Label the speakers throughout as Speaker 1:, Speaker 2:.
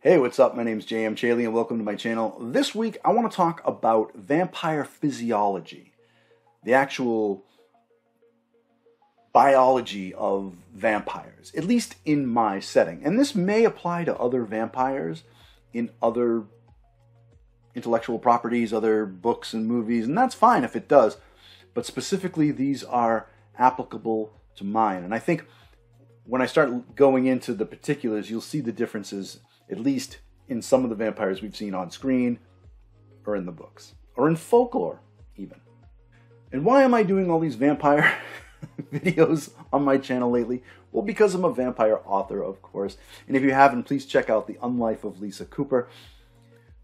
Speaker 1: Hey, what's up? My name's J.M. Chaley and welcome to my channel. This week I want to talk about vampire physiology, the actual biology of vampires, at least in my setting. And this may apply to other vampires in other intellectual properties, other books and movies, and that's fine if it does. But specifically, these are applicable to mine. And I think when I start going into the particulars, you'll see the differences, at least in some of the vampires we've seen on screen, or in the books, or in folklore, even. And why am I doing all these vampire videos on my channel lately? Well, because I'm a vampire author, of course. And if you haven't, please check out The Unlife of Lisa Cooper,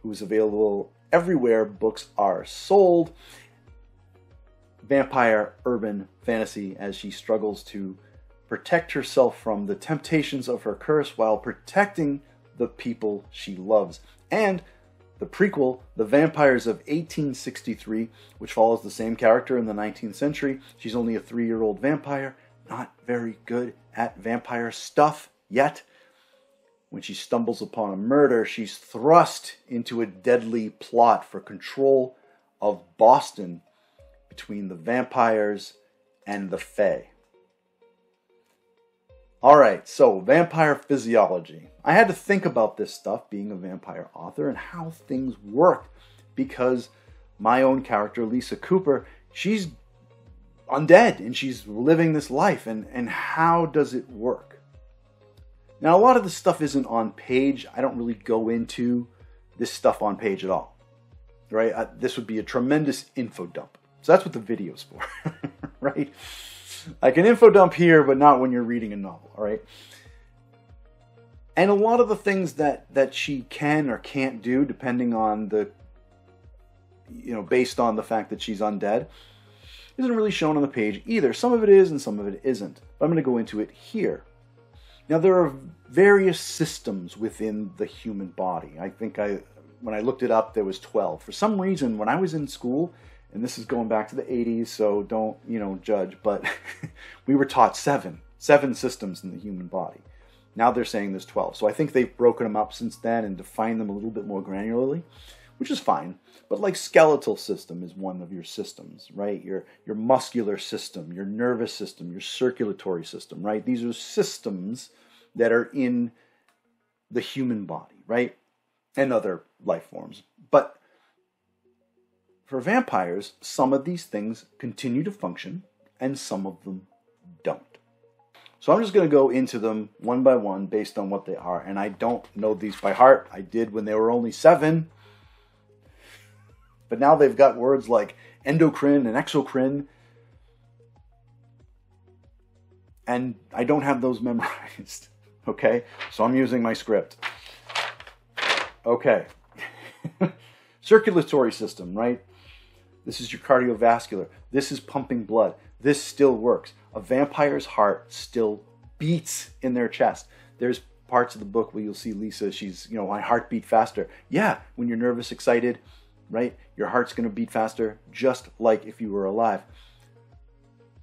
Speaker 1: who is available everywhere books are sold. Vampire urban fantasy as she struggles to protect herself from the temptations of her curse while protecting the people she loves. And the prequel, The Vampires of 1863, which follows the same character in the 19th century. She's only a 3-year-old vampire, not very good at vampire stuff yet. When she stumbles upon a murder, she's thrust into a deadly plot for control of Boston between the vampires and the Fae. Alright, so vampire physiology. I had to think about this stuff, being a vampire author, and how things work, because my own character, Lisa Cooper, she's undead, and she's living this life, and how does it work? Now, a lot of this stuff isn't on page. I don't really go into this stuff on page at all, right? This would be a tremendous info dump. So that's what the video's for, right? Like an info dump here, but not when you're reading a novel, all right? And a lot of the things that she can or can't do, depending on the, based on the fact that she's undead, isn't really shown on the page either. Some of it is and some of it isn't. But I'm going to go into it here. Now, there are various systems within the human body. I think when I looked it up, there was 12. For some reason, when I was in school, and this is going back to the 80s, so don't, judge, but we were taught seven systems in the human body. Now they're saying there's 12. So I think they've broken them up since then and defined them a little bit more granularly, which is fine. But like skeletal system is one of your systems, right? Your muscular system, your nervous system, your circulatory system, right? These are systems that are in the human body, right? And other life forms. But for vampires, some of these things continue to function, and some of them don't. So I'm just going to go into them one by one based on what they are, and I don't know these by heart. I did when they were only 7, but now they've got words like endocrine and exocrine, and I don't have those memorized, okay? So I'm using my script. Okay. Circulatory system, right? This is your cardiovascular. This is pumping blood. This still works. A vampire's heart still beats in their chest. There's parts of the book where you'll see Lisa, she's, my heart beat faster. Yeah, when you're nervous, excited, right? Your heart's going to beat faster, just like if you were alive.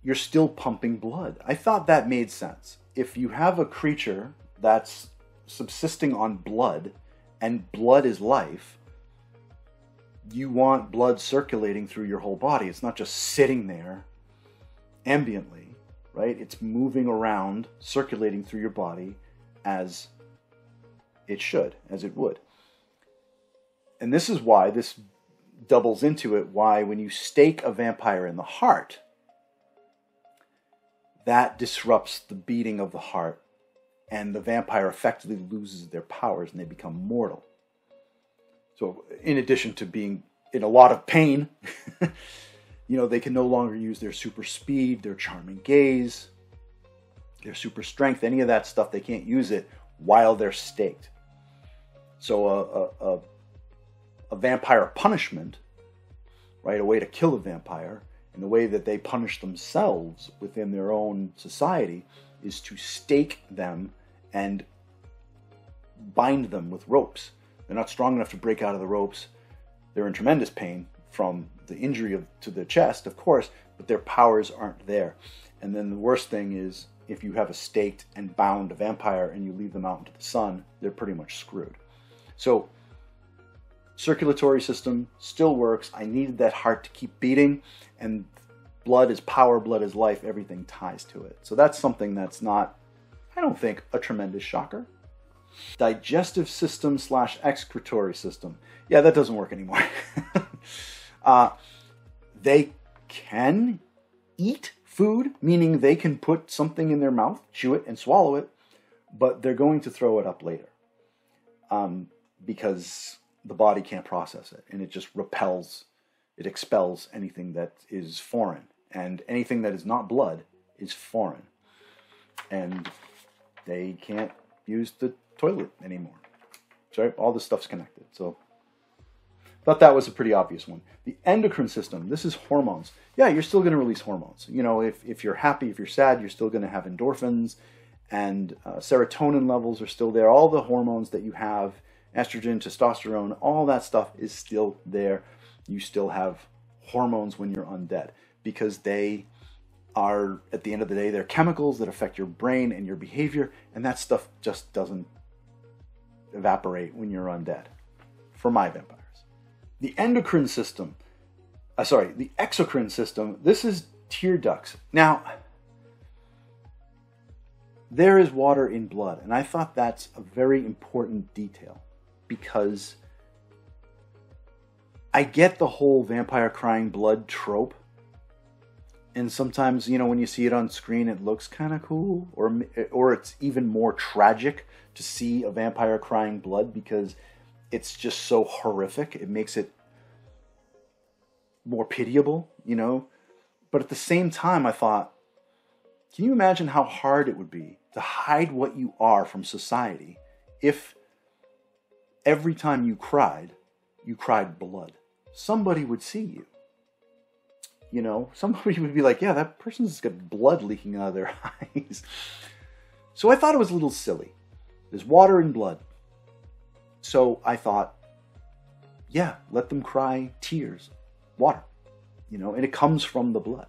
Speaker 1: You're still pumping blood. I thought that made sense. If you have a creature that's subsisting on blood, and blood is life, you want blood circulating through your whole body. It's not just sitting there ambiently, right? It's moving around, circulating through your body as it should, as it would. And this is why this doubles into it, why when you stake a vampire in the heart, that disrupts the beating of the heart, and the vampire effectively loses their powers and they become mortal. So in addition to being in a lot of pain, they can no longer use their super speed, their charming gaze, their super strength, any of that stuff. They can't use it while they're staked. So a vampire punishment, right, a way to kill a vampire, and the way that they punish themselves within their own society is to stake them and bind them with ropes. They're not strong enough to break out of the ropes. They're in tremendous pain from the injury to the chest, of course, but their powers aren't there. And then the worst thing is, if you have a staked and bound vampire and you leave them out into the sun, they're pretty much screwed. So circulatory system still works. I needed that heart to keep beating, and blood is power, blood is life. Everything ties to it. So that's something that's not, I don't think, a tremendous shocker. Digestive system / excretory system. Yeah, that doesn't work anymore. They can eat food, meaning they can put something in their mouth, chew it, and swallow it, but they're going to throw it up later because the body can't process it, and it just repels, it expels anything that is foreign, and anything that is not blood is foreign, and they can't use the toilet anymore. So all this stuff's connected. So thought that was a pretty obvious one. The endocrine system, this is hormones. Yeah, you're still going to release hormones. You know, if you're happy, if you're sad, you're still going to have endorphins, and serotonin levels are still there. All the hormones that you have, estrogen, testosterone, all that stuff is still there. You still have hormones when you're undead, because they are, at the end of the day, they're chemicals that affect your brain and your behavior, and that stuff just doesn't evaporate when you're undead, for my vampires. The endocrine system, the exocrine system, this is tear ducts. Now, there is water in blood, and I thought that's a very important detail, because I get the whole vampire crying blood trope, and sometimes, you know, when you see it on screen, it looks kind of cool, or it's even more tragic to see a vampire crying blood, because it's just so horrific. It makes it more pitiable, you know. But at the same time, I thought, can you imagine how hard it would be to hide what you are from society if every time you cried blood? Somebody would see you. You know, somebody would be like, yeah, that person's got blood leaking out of their eyes. So I thought it was a little silly. There's water and blood. So I thought, yeah, let them cry tears, water, you know, and it comes from the blood.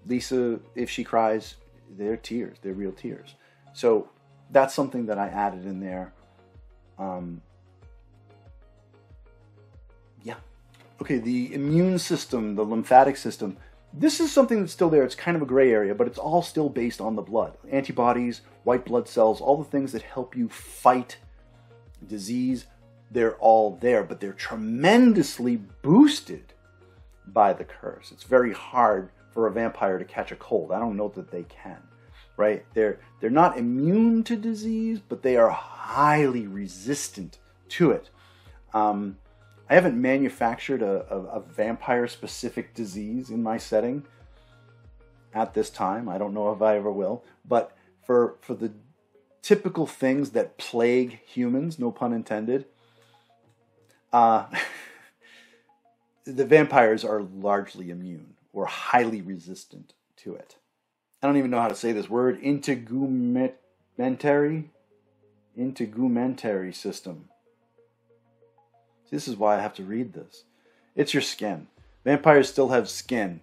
Speaker 1: Lisa, if she cries, they're tears, they're real tears. So that's something that I added in there. Yeah. Okay, the immune system, the lymphatic system, this is something that's still there. It's kind of a gray area, but it's all still based on the blood. Antibodies, white blood cells, all the things that help you fight disease, they're all there, but they're tremendously boosted by the curse. It's very hard for a vampire to catch a cold. I don't know that they can, right? They're not immune to disease, but they are highly resistant to it. I haven't manufactured a vampire-specific disease in my setting at this time. I don't know if I ever will. But for the typical things that plague humans, no pun intended, the vampires are largely immune or highly resistant to it. I don't even know how to say this word. Integumentary system. This is why I have to read this. It's your skin. Vampires still have skin.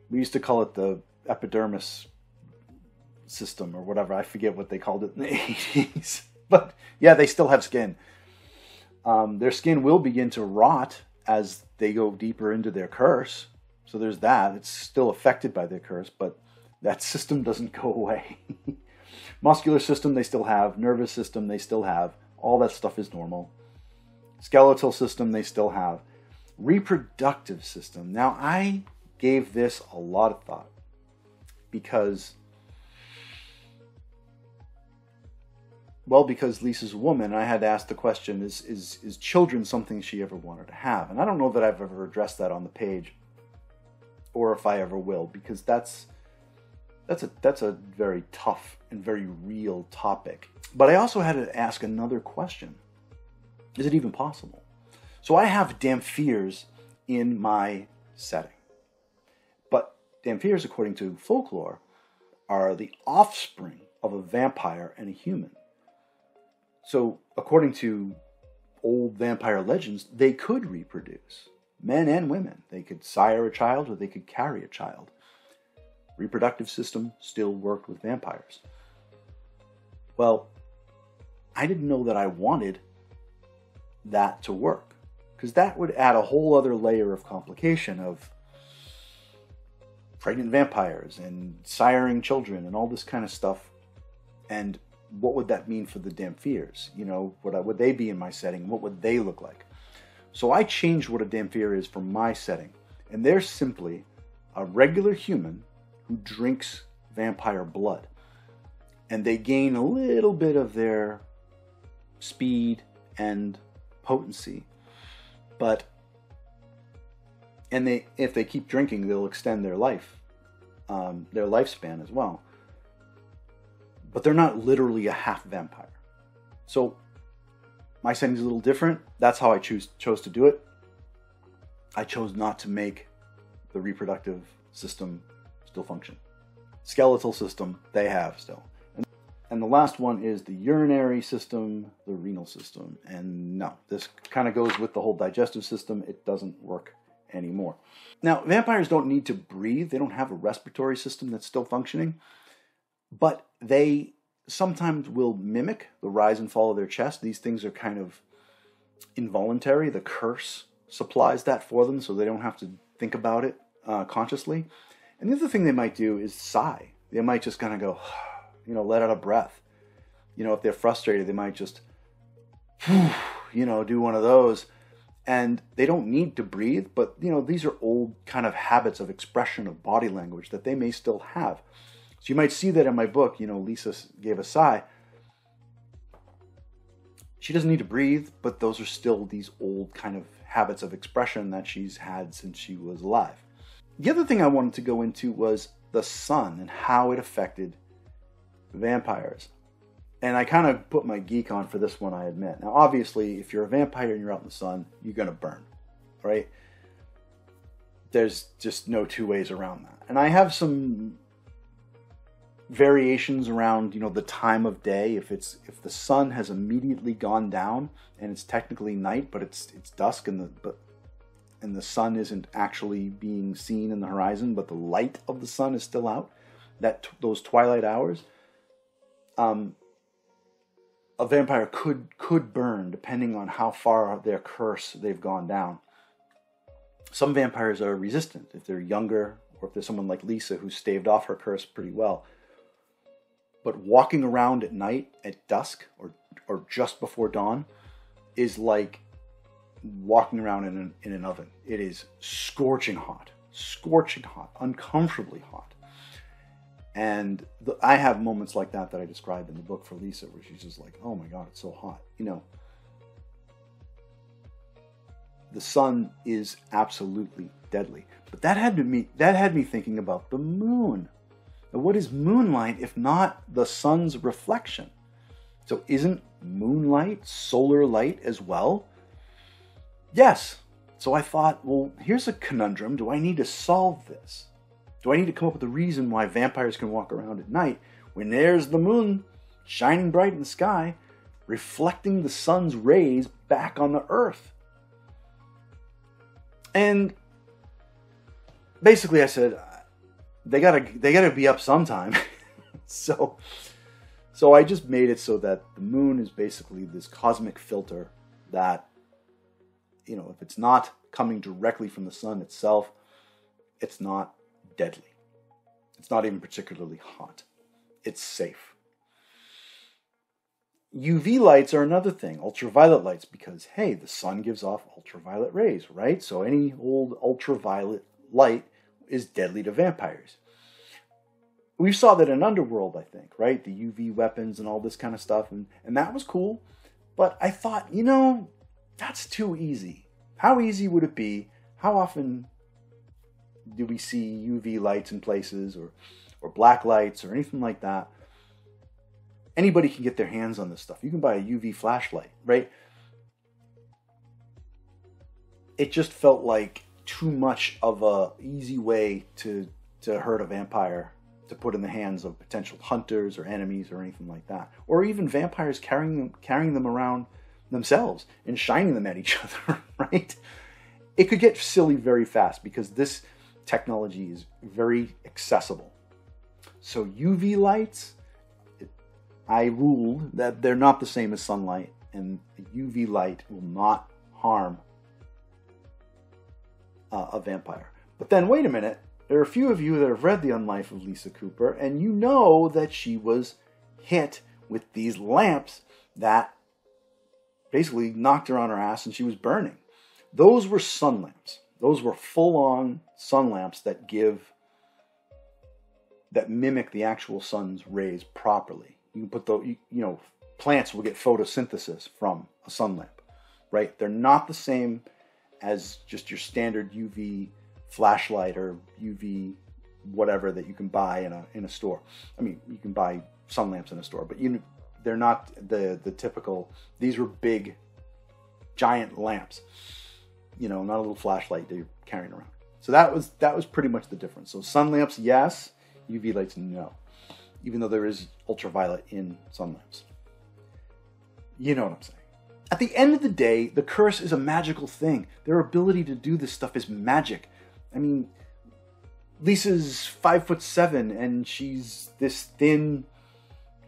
Speaker 1: We used to call it the epidermis system or whatever. I forget what they called it in the 80s. But yeah, they still have skin. Their skin will begin to rot as they go deeper into their curse. So there's that. It's still affected by their curse, but that system doesn't go away. Muscular system they still have. Nervous system they still have. All that stuff is normal. Skeletal system they still have. Reproductive system. Now, I gave this a lot of thought because Lisa's a woman, and I had to ask the question, is children something she ever wanted to have? And I don't know that I've ever addressed that on the page, or if I ever will, because that's a very tough and very real topic. But I also had to ask another question. Is it even possible? So I have Dhamphirs in my setting. But Dhamphirs, according to folklore, are the offspring of a vampire and a human. So according to old vampire legends, they could reproduce. Men and women. They could sire a child or they could carry a child. Reproductive system still worked with vampires. Well, I didn't know that I wanted that to work, because that would add a whole other layer of complication of pregnant vampires and siring children and all this kind of stuff. And what would that mean for the Dhamphirs? You know, would they be in my setting? What would they look like? So I changed what a Dhamphir is for my setting. And they're simply a regular human who drinks vampire blood. And they gain a little bit of their speed and potency. But, and if they keep drinking, they'll extend their lifespan as well. But they're not literally a half vampire. So my setting's a little different. That's how I chose to do it. I chose not to make the reproductive system still function. Skeletal system, they have still. And the last one is the urinary system, the renal system. And no, this kind of goes with the whole digestive system. It doesn't work anymore. Now, vampires don't need to breathe. They don't have a respiratory system that's still functioning. But they sometimes will mimic the rise and fall of their chest. These things are kind of involuntary. The curse supplies that for them, so they don't have to think about it consciously. And the other thing they might do is sigh. They might just kind of go, you know, let out a breath. You know, if they're frustrated, they might just, you know, do one of those. And they don't need to breathe, but, you know, these are old kind of habits of expression of body language that they may still have. So you might see that in my book, you know, Lisa gave a sigh. She doesn't need to breathe, but those are still these old kind of habits of expression that she's had since she was alive. The other thing I wanted to go into was the sun and how it affected vampires. And I kind of put my geek on for this one, I admit. Now, obviously, if you're a vampire and you're out in the sun, you're going to burn, right? There's just no two ways around that. And I have some variations around, you know, the time of day. If the sun has immediately gone down and it's technically night, but it's dusk and the sun isn't actually being seen in the horizon, but the light of the sun is still out, those twilight hours, a vampire could burn depending on how far their curse they've gone down. Some vampires are resistant if they're younger, or if there's someone like Lisa who staved off her curse pretty well. But walking around at night, at dusk, or just before dawn, is like walking around in an oven. It is scorching hot, uncomfortably hot. And I have moments like that I describe in the book for Lisa, where she's just like, oh my God, it's so hot. You know, the sun is absolutely deadly. But that had me thinking about the moon. Now, what is moonlight if not the sun's reflection? So isn't moonlight solar light as well? Yes. So I thought, well, here's a conundrum. Do I need to solve this? Do I need to come up with a reason why vampires can walk around at night when there's the moon shining bright in the sky, reflecting the sun's rays back on the earth? And basically I said, they gotta be up sometime. So I just made it so that the moon is basically this cosmic filter that, you know, if it's not coming directly from the sun itself, it's not deadly. It's not even particularly hot. It's safe. UV lights are another thing, ultraviolet lights, because, hey, the sun gives off ultraviolet rays, right? So any old ultraviolet light is deadly to vampires. We saw that in Underworld, I think, right? The UV weapons and all this kind of stuff, and that was cool. But I thought, you know, that's too easy. How easy would it be? How often do we see UV lights in places, or black lights, or anything like that? Anybody can get their hands on this stuff. You can buy a UV flashlight, right? It just felt like too much of a easy way to hurt a vampire, to put in the hands of potential hunters or enemies or anything like that. Or even vampires carrying them around themselves and shining them at each other, right? It could get silly very fast because this technology is very accessible. So UV lights, I ruled that they're not the same as sunlight, and UV light will not harm a vampire. But then, wait a minute, there are a few of you that have read The Unlife of Lisa Cooper, and you know that she was hit with these lamps that basically knocked her on her ass and she was burning. Those were sun lamps. Those were full-on sun lamps that mimic the actual sun's rays properly. You can put plants will get photosynthesis from a sun lamp, right? They're not the same as just your standard UV flashlight or UV whatever that you can buy in a store. I mean, you can buy sun lamps in a store, but they're not the typical. These were big, giant lamps. Not a little flashlight that you're carrying around. So that was pretty much the difference. So sun lamps, yes. UV lights, no. Even though there is ultraviolet in sun lamps. You know what I'm saying. At the end of the day, the curse is a magical thing. Their ability to do this stuff is magic. I mean, Lisa's 5'7", and she's this thin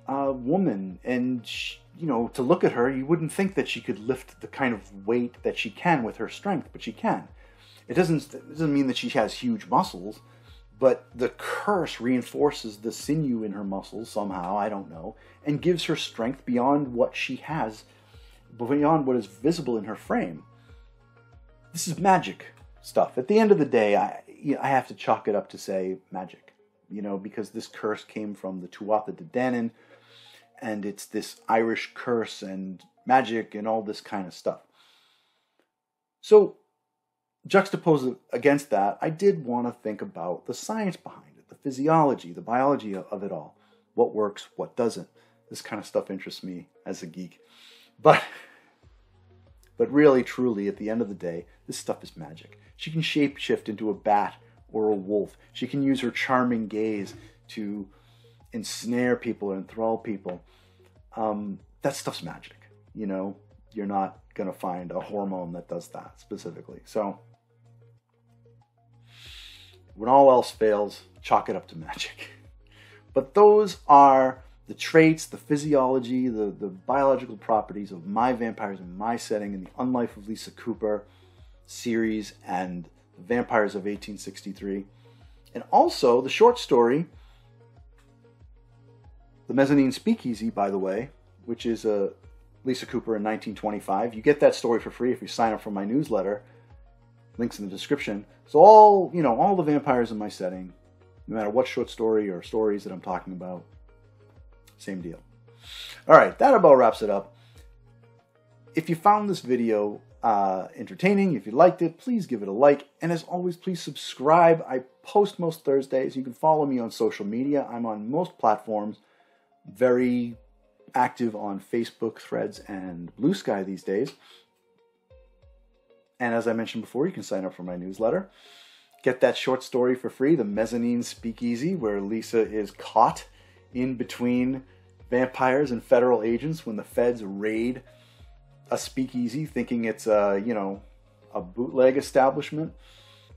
Speaker 1: woman, and to look at her, you wouldn't think that she could lift the kind of weight that she can with her strength, but she can. It doesn't mean that she has huge muscles, but the curse reinforces the sinew in her muscles somehow, I don't know, and gives her strength beyond what she has, beyond what is visible in her frame. This is magic stuff. At the end of the day, I have to chalk it up to say magic, because this curse came from the Tuatha De Danann, and it's this Irish curse and magic and all this kind of stuff. So, juxtaposed against that, I did want to think about the science behind it, the physiology, the biology of it all. What works, what doesn't. This kind of stuff interests me as a geek. But really, truly, at the end of the day, this stuff is magic. She can shapeshift into a bat or a wolf. She can use her charming gaze to ensnare people or enthrall people. That stuff's magic. You're not going to find a hormone that does that specifically. So, when all else fails, chalk it up to magic. But those are the traits, the physiology, the biological properties of my vampires in my setting in the Unlife of Lisa Cooper series and the Vampires of 1863. And also the short story, The Mezzanine Speakeasy, by the way, which is Lisa Cooper in 1925. You get that story for free if you sign up for my newsletter. Links in the description. So all the vampires in my setting, no matter what short story or stories that I'm talking about, same deal. All right, that about wraps it up. If you found this video entertaining, if you liked it, please give it a like. And as always, please subscribe. I post most Thursdays. You can follow me on social media. I'm on most platforms. Very active on Facebook, Threads, and Blue Sky these days. And as I mentioned before, you can sign up for my newsletter. Get that short story for free, The Mezzanine Speakeasy, where Lisa is caught in between vampires and federal agents when the feds raid a speakeasy thinking it's a bootleg establishment.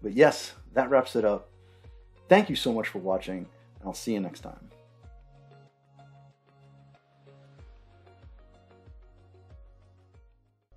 Speaker 1: But yes, that wraps it up. Thank you so much for watching, and I'll see you next time.